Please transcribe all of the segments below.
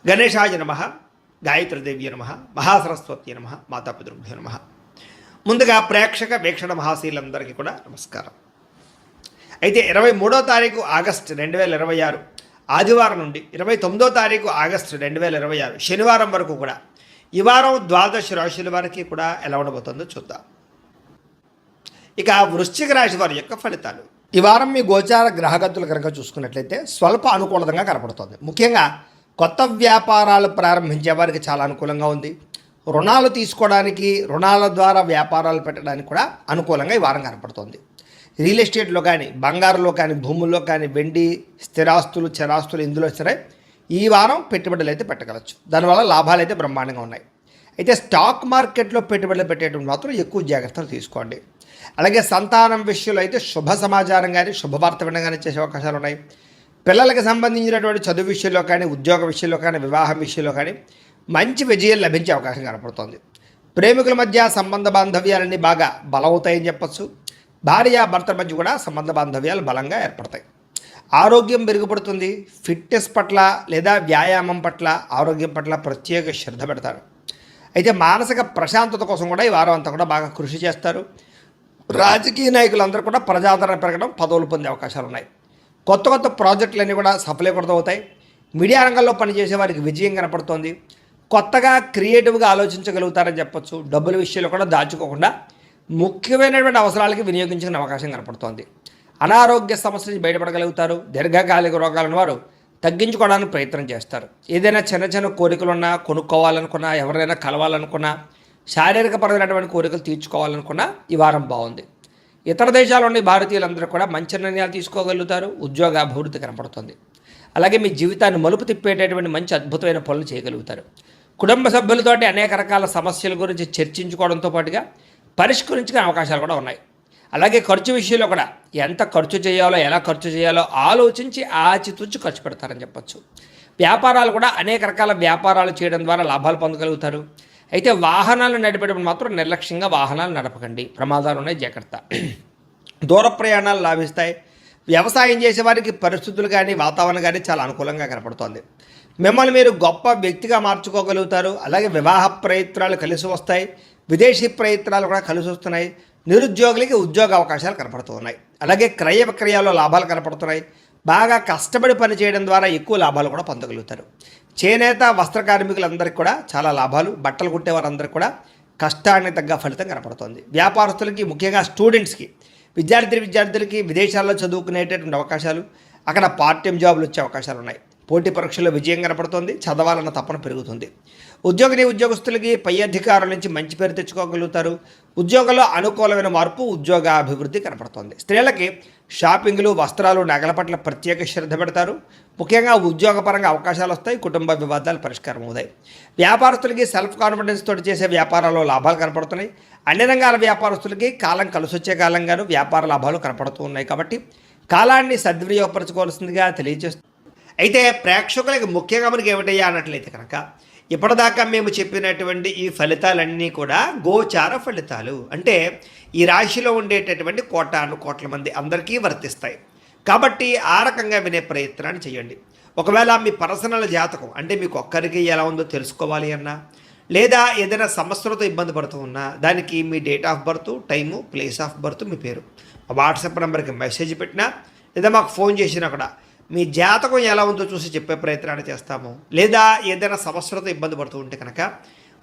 గణేశాయ నమ, గాయత్రీదేవ్య నమ, మహాసరస్వతి నమ, మాతాపితృభ్యో నమ. ముందుగా ప్రేక్షక వీక్షణ మహాశీలందరికీ కూడా నమస్కారం. అయితే 23వ తారీఖు ఆగస్టు 2026 ఆదివారం నుండి 29వ తారీఖు ఆగస్టు 2026 శనివారం వరకు కూడా ఈ వారం ద్వాదశ రాశుల వారికి కూడా ఎలా ఉండబోతుందో చూద్దాం. ఇక వృశ్చిక రాశి వారి యొక్క ఫలితాలు. ఈ వారం మీ గోచార గ్రహగతులు కనుక చూసుకున్నట్లయితే స్వల్ప అనుకూలంగా కనపడుతుంది. ముఖ్యంగా కొత్త వ్యాపారాలు ప్రారంభించే వారికి చాలా అనుకూలంగా ఉంది. రుణాలు తీసుకోవడానికి, రుణాల ద్వారా వ్యాపారాలు పెట్టడానికి కూడా అనుకూలంగా ఈ వారం కనపడుతుంది. రియల్ ఎస్టేట్లో కానీ, బంగారులో కానీ, భూముల్లో కానీ, వెండి, స్థిరాస్తులు, చరాస్తులు ఇందులో సరే ఈ వారం పెట్టుబడులు అయితే పెట్టగలచ్చు. దానివల్ల లాభాలు అయితే బ్రహ్మాండంగా ఉన్నాయి. అయితే స్టాక్ మార్కెట్లో పెట్టుబడులు పెట్టేటప్పుడు మాత్రం ఎక్కువ జాగ్రత్తలు తీసుకోండి. అలాగే సంతానం విషయంలో అయితే శుభ సమాచారం కానీ, శుభవార్త వినగానే చేసే అవకాశాలు ఉన్నాయి. పిల్లలకు సంబంధించినటువంటి చదువు విషయంలో కానీ, ఉద్యోగ విషయంలో కానీ, వివాహం విషయంలో కానీ మంచి విజయం లభించే అవకాశం కనపడుతోంది. ప్రేమికుల మధ్య సంబంధ బాంధవ్యాలన్నీ బాగా బలవుతాయని చెప్పచ్చు. భార్య భర్తల మధ్య కూడా సంబంధ బాంధవ్యాలు బలంగా ఏర్పడతాయి. ఆరోగ్యం మెరుగుపడుతుంది. ఫిట్నెస్ పట్ల లేదా వ్యాయామం పట్ల, ఆరోగ్యం పట్ల ప్రత్యేక శ్రద్ధ పెడతారు. అయితే మానసిక ప్రశాంతత కోసం కూడా ఈ వారం అంతా కూడా బాగా కృషి చేస్తారు. రాజకీయ నాయకులందరూ కూడా ప్రజాదరణ పెరగడం, పదవులు పొందే అవకాశాలు ఉన్నాయి. కొత్త కొత్త ప్రాజెక్టులన్నీ కూడా సఫలీకృతమవుతాయి. మీడియా రంగంలో పనిచేసే వారికి విజయం కనపడుతోంది. కొత్తగా క్రియేటివ్గా ఆలోచించగలుగుతారని చెప్పొచ్చు. డబ్బుల విషయంలో కూడా దాచుకోకుండా ముఖ్యమైనటువంటి అవసరాలకి వినియోగించుకునే అవకాశం కనపడుతోంది. అనారోగ్య సమస్య నుంచి బయటపడగలుగుతారు. దీర్ఘకాలిక రోగాలను వారు తగ్గించుకోవడానికి ప్రయత్నం చేస్తారు. ఏదైనా చిన్న చిన్న కోరికలున్నా, కొనుక్కోవాలనుకున్నా, ఎవరైనా కలవాలనుకున్నా, శారీరకపరమైనటువంటి కోరికలు తీర్చుకోవాలనుకున్నా ఈ వారం బాగుంది. ఇతర దేశాల్లోని భారతీయులందరూ కూడా మంచి నిర్ణయాలు తీసుకోగలుగుతారు. ఉద్యోగ అభివృద్ధి కనపడుతుంది. అలాగే మీ జీవితాన్ని మలుపు తిప్పేటటువంటి మంచి అద్భుతమైన పనులు చేయగలుగుతారు. కుటుంబ సభ్యులతోటి అనేక రకాల సమస్యల గురించి చర్చించుకోవడంతో పాటుగా పరిష్కరించుకునే అవకాశాలు కూడా ఉన్నాయి. అలాగే ఖర్చు విషయంలో కూడా ఎంత ఖర్చు చేయాలో, ఎలా ఖర్చు చేయాలో ఆలోచించి ఆచితూచి ఖర్చు పెడతారని చెప్పచ్చు. వ్యాపారాలు కూడా అనేక రకాల వ్యాపారాలు చేయడం ద్వారా లాభాలు పొందగలుగుతారు. అయితే వాహనాలు నడిపేటప్పుడు మాత్రం నిర్లక్ష్యంగా వాహనాలు నడపకండి, ప్రమాదాలు ఉన్నాయి, జాగ్రత్త. దూర ప్రయాణాలు లాభిస్తాయి. వ్యవసాయం చేసే వారికి పరిస్థితులు కానీ, వాతావరణం కానీ చాలా అనుకూలంగా కనపడుతోంది. మిమ్మల్ని మీరు గొప్ప వ్యక్తిగా మార్చుకోగలుగుతారు. అలాగే వివాహ ప్రయత్నాలు కలిసి వస్తాయి. విదేశీ ప్రయత్నాలు కూడా కలిసి వస్తున్నాయి. నిరుద్యోగులకి ఉద్యోగ అవకాశాలు కనపడుతూ ఉన్నాయి. అలాగే క్రయ విక్రయాల్లో లాభాలు కనపడుతున్నాయి. బాగా కష్టపడి పని చేయడం ద్వారా ఎక్కువ లాభాలు కూడా పొందగలుగుతారు. చేనేత వస్త్ర కార్మికులందరికీ కూడా చాలా లాభాలు. బట్టలు కుట్టే వారందరికీ కూడా కష్టానికి తగ్గ ఫలితం కనపడుతుంది. వ్యాపారస్తులకి, ముఖ్యంగా స్టూడెంట్స్కి, విద్యార్థులకి విదేశాల్లో చదువుకునేటటువంటి అవకాశాలు, అక్కడ పార్ట్ టైం జాబులు వచ్చే అవకాశాలు ఉన్నాయి. పోటీ పరీక్షల్లో విజయం కనపడుతుంది. చదవాలన్న తపన పెరుగుతుంది. ఉద్యోగస్తులకి పై అధికారుల నుంచి మంచి పేరు తెచ్చుకోగలుగుతారు. ఉద్యోగంలో అనుకూలమైన మార్పు, ఉద్యోగ అభివృద్ధి కనపడుతుంది. స్త్రీలకి షాపింగ్లు, వస్త్రాలు, నగల పట్ల ప్రత్యేక శ్రద్ధ పెడతారు. ముఖ్యంగా ఉద్యోగపరంగా అవకాశాలు వస్తాయి. కుటుంబ వివాదాలు పరిష్కారం అవుతాయి. వ్యాపారస్తులకి సెల్ఫ్ కాన్ఫిడెన్స్ తోటి చేసే వ్యాపారాల్లో లాభాలు కనపడుతున్నాయి. అన్ని రంగాల వ్యాపారస్తులకి కాలం కలిసొచ్చే కాలంగాను వ్యాపార లాభాలు కనపడుతూ ఉన్నాయి. కాబట్టి కాలాన్ని సద్వినియోగపరచుకోవాల్సిందిగా తెలియజేస్తుంది. అయితే ప్రేక్షకులకి ముఖ్యంగా మనకి ఏమిటయ్యా అన్నట్లయితే కనుక, ఇప్పటిదాకా మేము చెప్పినటువంటి ఈ ఫలితాలన్నీ కూడా గోచార ఫలితాలు. అంటే ఈ రాశిలో ఉండేటటువంటి కోట్ల మంది అందరికీ వర్తిస్తాయి. కాబట్టి ఆ రకంగా వినే ప్రయత్నాన్ని చేయండి. ఒకవేళ మీ పర్సనల్ జాతకం అంటే మీకు ఒక్కరికి ఎలా ఉందో తెలుసుకోవాలి అన్నా, లేదా ఏదైనా సమస్యలతో ఇబ్బంది పడుతూ ఉన్నా, దానికి మీ date of birth, time, place of birth, మీ పేరు వాట్సాప్ నెంబర్కి మెసేజ్ పెట్టినా, లేదా మాకు ఫోన్ చేసినా కూడా మీ జాతకం ఎలా ఉందో చూసి చెప్పే ప్రయత్నాన్ని చేస్తాము. లేదా ఏదైనా సమస్యలతో ఇబ్బంది పడుతూ ఉంటే కనుక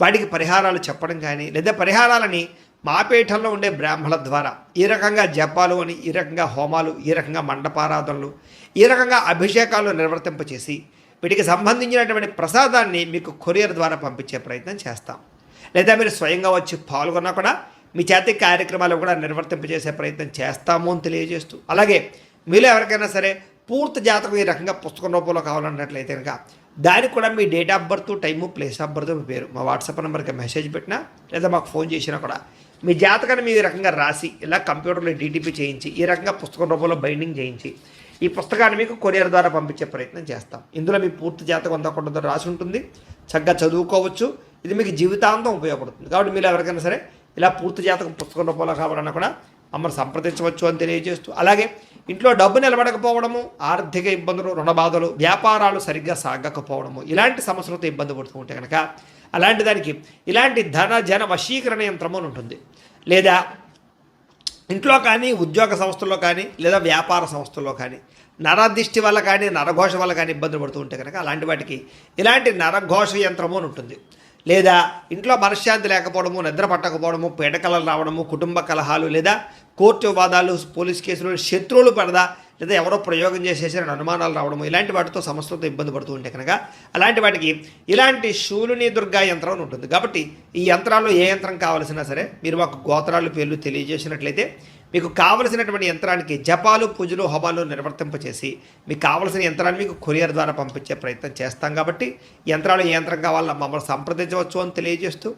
వాటికి పరిహారాలు చెప్పడం కానీ, లేదా పరిహారాలని మా పీఠంలో ఉండే బ్రాహ్మణుల ద్వారా ఈ రకంగా జపాలు అని, ఈ రకంగా హోమాలు, ఈ రకంగా మండపారాధనలు, ఈ రకంగా అభిషేకాలు నిర్వర్తింపచేసి వీటికి సంబంధించినటువంటి ప్రసాదాన్ని మీకు కొరియర్ ద్వారా పంపించే ప్రయత్నం చేస్తాం. లేదా మీరు స్వయంగా వచ్చి పాల్గొన్నా కూడా మీ చేతి కార్యక్రమాలు కూడా నిర్వర్తింపజేసే ప్రయత్నం చేస్తాము అని తెలియజేస్తూ, అలాగే మీలో ఎవరికైనా సరే పూర్తి జాతకం ఈ రకంగా పుస్తకం రూపంలో కావాలన్నట్లయితే కనుక దానికి కూడా మీ date of birth, time, place of birth, మీ పేరు మా వాట్సాప్ నెంబర్కి మెసేజ్ పెట్టినా, లేదా మాకు ఫోన్ చేసినా కూడా మీ జాతకాన్ని మీ రకంగా రాసి ఇలా కంప్యూటర్లో డీటీపీ చేయించి, ఈ రకంగా పుస్తకం రూపంలో బైండింగ్ చేయించి ఈ పుస్తకాన్ని మీకు కొరియర్ ద్వారా పంపించే ప్రయత్నం చేస్తాం. ఇందులో మీ పూర్తి జాతకం అంతా కూడా రాసి ఉంటుంది. చక్కగా చదువుకోవచ్చు. ఇది మీకు జీవితాంతం ఉపయోగపడుతుంది. కాబట్టి మీరు ఎవరికైనా సరే ఇలా పూర్తి జాతకం పుస్తకం రూపంలో కావాలన్నా కూడా మమ్మల్ని సంప్రదించవచ్చు అని తెలియజేస్తూ, అలాగే ఇంట్లో డబ్బు నిలబడకపోవడము, ఆర్థిక ఇబ్బందులు, రుణ బాధలు, వ్యాపారాలు సరిగ్గా సాగకపోవడము, ఇలాంటి సమస్యలతో ఇబ్బంది పడుతూ ఉంటే కనుక అలాంటి దానికి ఇలాంటి ధన జన వశీకరణ యంత్రము అని ఉంటుంది. లేదా ఇంట్లో కానీ, ఉద్యోగ సంస్థల్లో కానీ, లేదా వ్యాపార సంస్థల్లో కానీ నరదిష్టి వల్ల కానీ, నరఘోష వల్ల కానీ ఇబ్బందులు పడుతూ ఉంటే కనుక అలాంటి వాటికి ఇలాంటి నరఘోష యంత్రము అని ఉంటుంది. లేదా ఇంట్లో మనశ్శాంతి లేకపోవడము, నిద్ర పట్టకపోవడము, పీడకలలు రావడము, కుటుంబ కలహాలు, లేదా కోర్టు వివాదాలు, పోలీస్ కేసులు, శత్రువులు పడదా, లేదా ఎవరో ప్రయోగం చేసేసిన అనుమానాలు రావడము, ఇలాంటి వాటితో సమస్యలతో ఇబ్బంది పడుతూ ఉంటే కనుక అలాంటి వాటికి ఇలాంటి శూలిని దుర్గా యంత్రం అని ఉంటుంది. కాబట్టి ఈ యంత్రాల్లో ఏ యంత్రం కావాల్సినా సరే మీరు మాకు గోత్రాలు పేర్లు తెలియజేసినట్లయితే మీకు కావలసినటువంటి యంత్రానికి జపాలు, పూజలు, హోమాలు నిర్వర్తింపచేసి మీకు కావలసిన యంత్రాన్ని మీకు కొరియర్ ద్వారా పంపించే ప్రయత్నం చేస్తాం. కాబట్టి యంత్రాలు ఏ యంత్రం కావాలో మమ్మల్ని సంప్రదించవచ్చు అని తెలియజేస్తూ,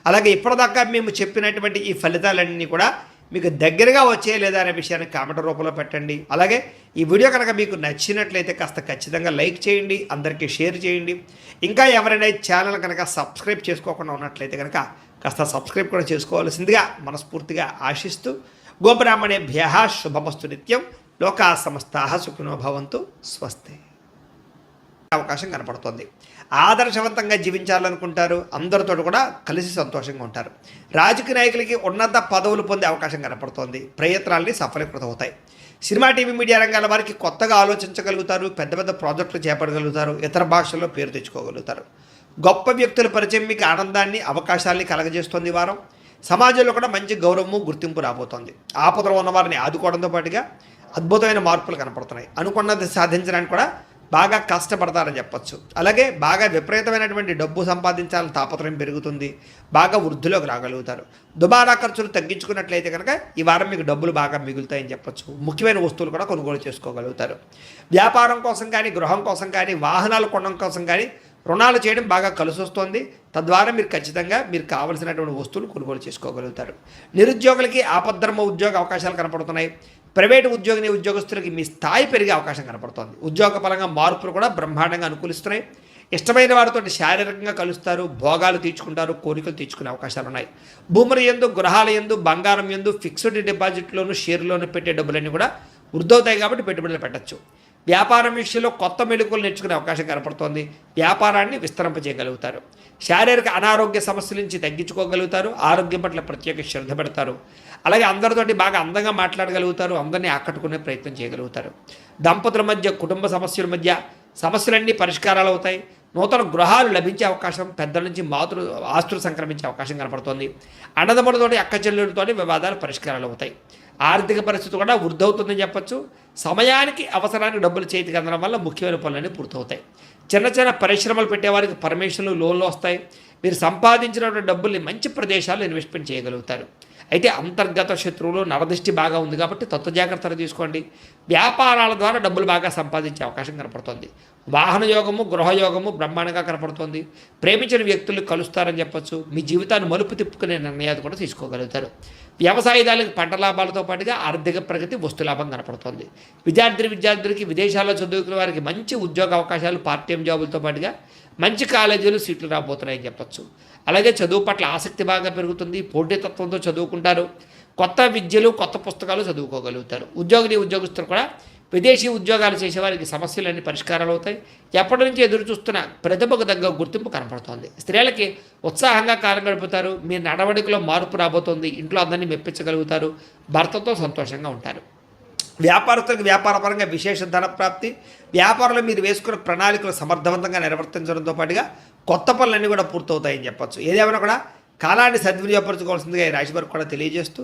అలాగే ఇప్పటిదాకా మేము చెప్పినటువంటి ఈ ఫలితాలన్నీ కూడా మీకు దగ్గరగా వచ్చే లేదా అనే విషయాన్ని కామెంట్ రూపంలో పెట్టండి. అలాగే ఈ వీడియో కనుక మీకు నచ్చినట్లయితే కాస్త ఖచ్చితంగా లైక్ చేయండి, అందరికీ షేర్ చేయండి. ఇంకా ఎవరైనా ఛానల్ కనుక సబ్స్క్రైబ్ చేసుకోకుండా ఉన్నట్లయితే కనుక కాస్త సబ్స్క్రైబ్ కూడా చేసుకోవాల్సిందిగా మనస్ఫూర్తిగా ఆశిస్తూ, గోబ్రాహ్మణేభ్యః శుభమస్తు నిత్యం, లోకా సమస్తాః సుఖినో భవంతు, స్వస్తి. అవకాశం కనపడుతుంది. ఆదర్శవంతంగా జీవించాలనుకుంటారు, అందరితో కూడా కలిసి సంతోషంగా ఉంటారు. రాజకీయ నాయకులకి ఉన్నత పదవులు పొందే అవకాశం కనపడుతోంది. ప్రయత్నాలని సఫలీకృతం అవుతాయి. సినిమా, టీవీ, మీడియా రంగాల వారికి కొత్తగా ఆలోచించగలుగుతారు, పెద్ద పెద్ద ప్రాజెక్టులు చేపట్టగలుగుతారు, ఇతర భాషల్లో పేరు తెచ్చుకోగలుగుతారు. గొప్ప వ్యక్తుల పరిచయం మీకు ఆనందాన్ని, అవకాశాలని కలగజేస్తుంది. వారం సమాజంలో కూడా మంచి గౌరవము, గుర్తింపు రాబోతోంది. ఆపదలో ఉన్నవారిని ఆదుకోవడంతో పాటుగా అద్భుతమైన మార్పులు కనపడుతున్నాయి. అనుకున్నది సాధించడానికి కూడా బాగా కష్టపడతారని చెప్పచ్చు. అలాగే బాగా విపరీతమైనటువంటి డబ్బు సంపాదించాలని తాపత్రయం పెరుగుతుంది. బాగా వృద్ధిలోకి రాగలుగుతారు. దుబారా ఖర్చులు తగ్గించుకున్నట్లయితే కనుక ఈ వారం మీకు డబ్బులు బాగా మిగులుతాయని చెప్పచ్చు. ముఖ్యమైన వస్తువులు కూడా కొనుగోలు చేసుకోగలుగుతారు. వ్యాపారం కోసం కానీ, గృహం కోసం కానీ, వాహనాలు కొనడం కోసం కానీ రుణాలు చేయడం బాగా కలిసి వస్తుంది. తద్వారా మీరు ఖచ్చితంగా మీరు కావలసినటువంటి వస్తువులు కొనుగోలు చేసుకోగలుగుతారు. నిరుద్యోగులకి ఆపద్ధర్మ ఉద్యోగ అవకాశాలు కనపడుతున్నాయి. ప్రైవేటు ఉద్యోగస్తులకి మీ స్థాయి పెరిగే అవకాశం కనపడుతోంది. ఉద్యోగ పరంగా మార్పులు కూడా బ్రహ్మాండంగా అనుకూలిస్తున్నాయి. ఇష్టమైన వారితో శారీరకంగా కలుస్తారు, భోగాలు తీర్చుకుంటారు, కోరికలు తీర్చుకునే అవకాశాలు ఉన్నాయి. భూముల యందు, గృహాల యందు, బంగారం యందు, ఫిక్స్డ్ డిపాజిట్లోను, షేర్లోను పెట్టే డబ్బులన్నీ కూడా వృద్ధవుతాయి. కాబట్టి పెట్టుబడులు పెట్టచ్చు. వ్యాపారం విషయంలో కొత్త మెళుకువలు నేర్చుకునే అవకాశం కనపడుతోంది. వ్యాపారాన్ని విస్తరింపజేయగలుగుతారు. శారీరక అనారోగ్య సమస్యల నుంచి తగ్గించుకోగలుగుతారు. ఆరోగ్యం పట్ల ప్రత్యేక శ్రద్ధ పెడతారు. అలాగే అందరితోటి బాగా అందంగా మాట్లాడగలుగుతారు. అందరినీ ఆకట్టుకునే ప్రయత్నం చేయగలుగుతారు. దంపతుల మధ్య, కుటుంబ సమస్యల మధ్య సమస్యలన్నీ పరిష్కారాలు అవుతాయి. నూతన గృహాలు లభించే అవకాశం, పెద్దల నుంచి ఆస్తులు సంక్రమించే అవకాశం కనపడుతోంది. అన్నదమ్ములతోటి, అక్క చెల్లెలతోటి వివాదాలు పరిష్కారాలు అవుతాయి. ఆర్థిక పరిస్థితి కూడా వృద్ధవుతుందని చెప్పచ్చు. సమయానికి, అవసరానికి డబ్బులు చేతికి అందడం వల్ల ముఖ్యమైన పనులన్నీ పూర్తవుతాయి. చిన్న చిన్న పరిశ్రమలు పెట్టేవారికి పర్మిషన్లు, లోన్లు వస్తాయి. మీరు సంపాదించినటువంటి డబ్బుల్ని మంచి ప్రదేశాల్లో ఇన్వెస్ట్మెంట్ చేయగలుగుతారు. అయితే అంతర్గత శత్రువులు, నరదృష్టి బాగా ఉంది కాబట్టి తత్వ జాగ్రత్తలు తీసుకోండి. వ్యాపారాల ద్వారా డబ్బులు బాగా సంపాదించే అవకాశం కనపడుతుంది. వాహన యోగము, గృహయోగము బ్రహ్మాండంగా కనపడుతుంది. ప్రేమించిన వ్యక్తులు కలుస్తారని చెప్పచ్చు. మీ జీవితాన్ని మలుపు తిప్పుకునే నిర్ణయాలు కూడా తీసుకోగలుగుతారు. వ్యవసాయదారులకు పంట లాభాలతో పాటుగా ఆర్థిక ప్రగతి, వస్తు లాభం కనపడుతుంది. విద్యార్థులకి విదేశాల్లో చదువుకునే వారికి మంచి ఉద్యోగ అవకాశాలు, పార్ట్ టైం జాబులతో పాటుగా మంచి కాలేజీలు, సీట్లు రాబోతున్నాయని చెప్పచ్చు. అలాగే చదువు పట్ల ఆసక్తి బాగా పెరుగుతుంది. పోటీతత్వంతో చదువుకుంటారు. కొత్త విద్యలు, కొత్త పుస్తకాలు చదువుకోగలుగుతారు. ఉద్యోగస్తులు కూడా విదేశీ ఉద్యోగాలు చేసేవారికి సమస్యలన్నీ పరిష్కారాలు అవుతాయి. ఎప్పటి నుంచి ఎదురు చూస్తున్న ప్రతిభకు తగ్గ గుర్తింపు కనపడుతోంది. స్త్రీలకి ఉత్సాహంగా కాలం గడుపుతారు. మీ నడవడికలో మార్పు రాబోతోంది. ఇంట్లో అందరినీ మెప్పించగలుగుతారు. భర్తతో సంతోషంగా ఉంటారు. వ్యాపారస్తులకు వ్యాపారపరంగా విశేష ధన ప్రాప్తి. వ్యాపారంలో మీరు వేసుకున్న ప్రణాళికలు సమర్థవంతంగా నిర్వర్తించడంతో పాటుగా కొత్త పనులన్నీ కూడా పూర్తవుతాయని చెప్పచ్చు. ఏదేమైనా కూడా కాలాన్ని సద్వినియోగపరచుకోవాల్సిందిగా ఈ రాశి వారికి కూడా తెలియజేస్తూ